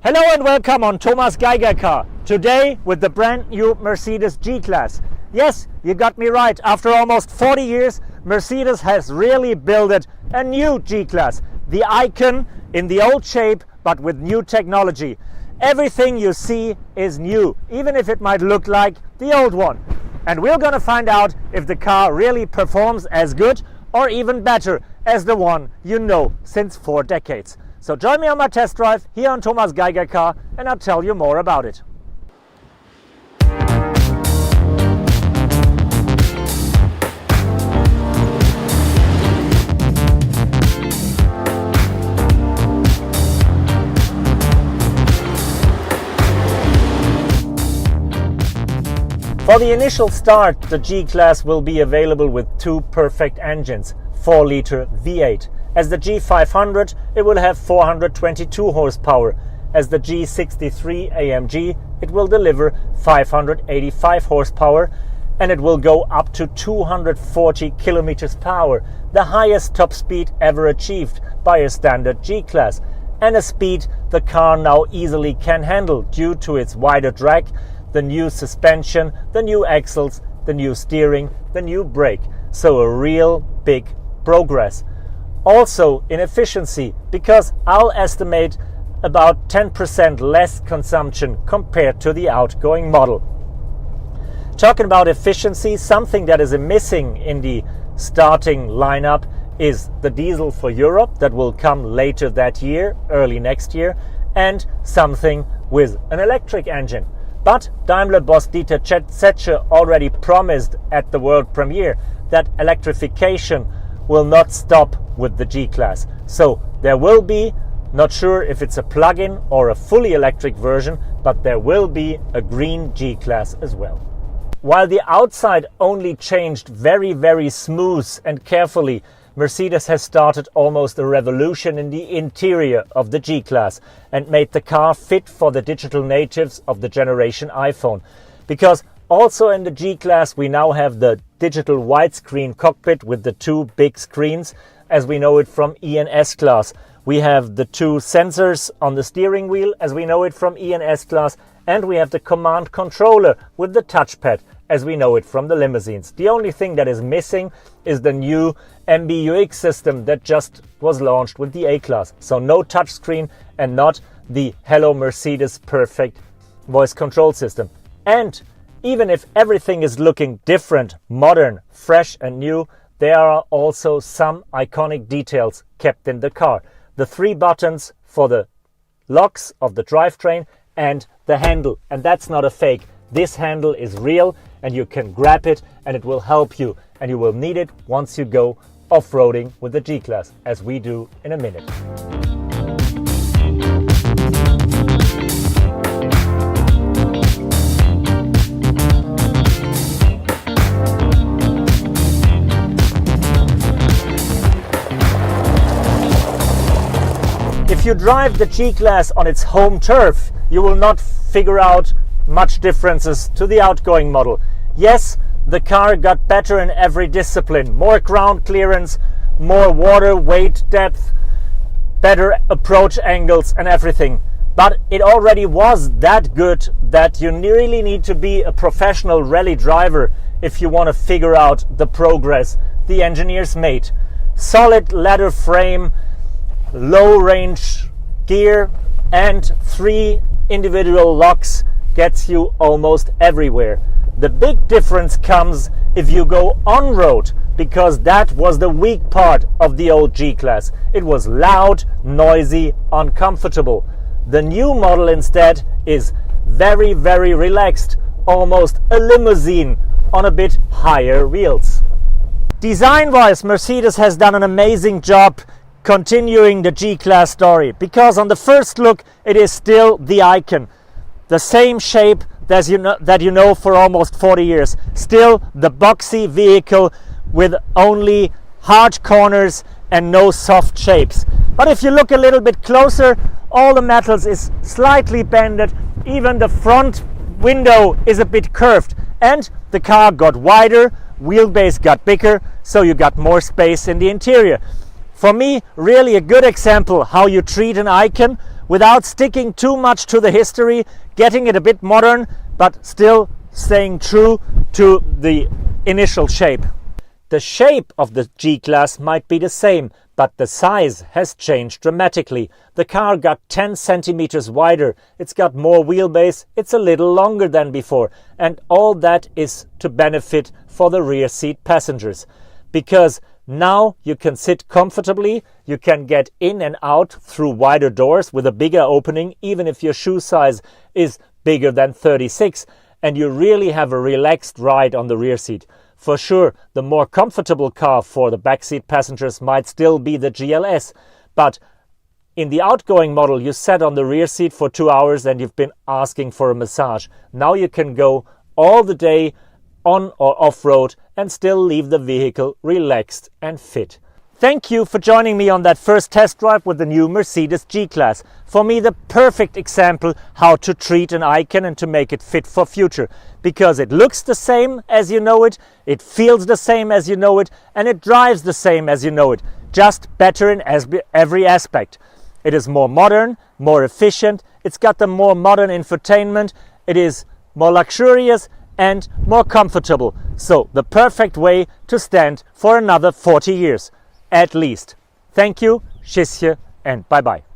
Hello and welcome on Thomas Geiger Car. Today with the brand new Mercedes G-Class. Yes, you got me right. After almost 40 years, Mercedes has really built a new G-Class. The icon in the old shape, but with new technology. Everything you see is new, even if it might look like the old one. And we're gonna find out if the car really performs as good or even better as the one you know since 4 decades. So join me on my test drive here on Thomas Geiger Car and I'll tell you more about it. For the initial start, the G-Class will be available with 2 perfect engines, 4-liter V8. As the G500, it will have 422 horsepower. As the G63 AMG, it will deliver 585 horsepower and it will go up to 240 kilometers per hour, the highest top speed ever achieved by a standard G-Class, and a speed the car now easily can handle due to its wider drag, the new suspension, the new axles, the new steering, the new brake. So a real big progress. Also in efficiency, because I'll estimate about 10% less consumption compared to the outgoing model. Talking about efficiency, something that is missing in the starting lineup is the diesel for Europe that will come later that year, early next year, and something with an electric engine. But Daimler boss Dieter Zetsche already promised at the world premiere that electrification will not stop with the G-Class. So there will be, not sure if it's a plug-in or a fully electric version, but there will be a green G-Class as well. While the outside only changed very smooth and carefully, Mercedes has started almost a revolution in the interior of the G-Class and made the car fit for the digital natives of the generation iPhone. Because also in the G-Class we now have the digital widescreen cockpit with the 2 big screens as we know it from E and S Class. We have the 2 sensors on the steering wheel as we know it from E and S Class, and we have the command controller with the touchpad as we know it from the limousines. The only thing that is missing is the new MBUX system that just was launched with the A-Class. So no touchscreen and not the Hello Mercedes perfect voice control system. And even if everything is looking different, modern, fresh and new, there are also some iconic details kept in the car. The 3 buttons for the locks of the drivetrain and the handle. And that's not a fake. This handle is real and you can grab it and it will help you. And you will need it once you go off-roading with the G-Class, as we do in a minute. If you drive the G-Class on its home turf, you will not figure out much differences to the outgoing model. Yes, the car got better in every discipline. More ground clearance, more water weight depth, better approach angles and everything. But it already was that good that you really need to be a professional rally driver if you want to figure out the progress the engineers made. Solid leather frame, low range gear and 3 individual locks gets you almost everywhere. The big difference comes if you go on-road, because that was the weak part of the old G-Class. It was loud, noisy, uncomfortable. The new model instead is very relaxed, almost a limousine on a bit higher wheels. Design-wise, Mercedes has done an amazing job continuing the G-Class story, because on the first look it is still the icon. The same shape that you know for almost 40 years. Still the boxy vehicle with only hard corners and no soft shapes. But if you look a little bit closer, all the metals is slightly bended. Even the front window is a bit curved. And the car got wider, wheelbase got bigger, so you got more space in the interior. For me, really a good example how you treat an icon without sticking too much to the history, getting it a bit modern, but still staying true to the initial shape. The shape of the G-Class might be the same, but the size has changed dramatically. The car got 10 centimeters wider, it's got more wheelbase, it's a little longer than before, and all that is to benefit for the rear seat passengers. Because now you can sit comfortably, you can get in and out through wider doors with a bigger opening, even if your shoe size is bigger than 36, and you really have a relaxed ride on the rear seat. For sure, the more comfortable car for the backseat passengers might still be the GLS, but in the outgoing model you sat on the rear seat for 2 hours and you've been asking for a massage. Now you can go all the day on or off-road and still leave the vehicle relaxed and fit. Thank you for joining me on that first test drive with the new Mercedes G-Class. For me, the perfect example how to treat an icon and to make it fit for future. Because it looks the same as you know it, it feels the same as you know it, and it drives the same as you know it. Just better in every aspect. It is more modern, more efficient, it's got the more modern infotainment, it is more luxurious and more comfortable. So the perfect way to stand for another 40 years. At least. Thank you, tschüsschen, and bye-bye.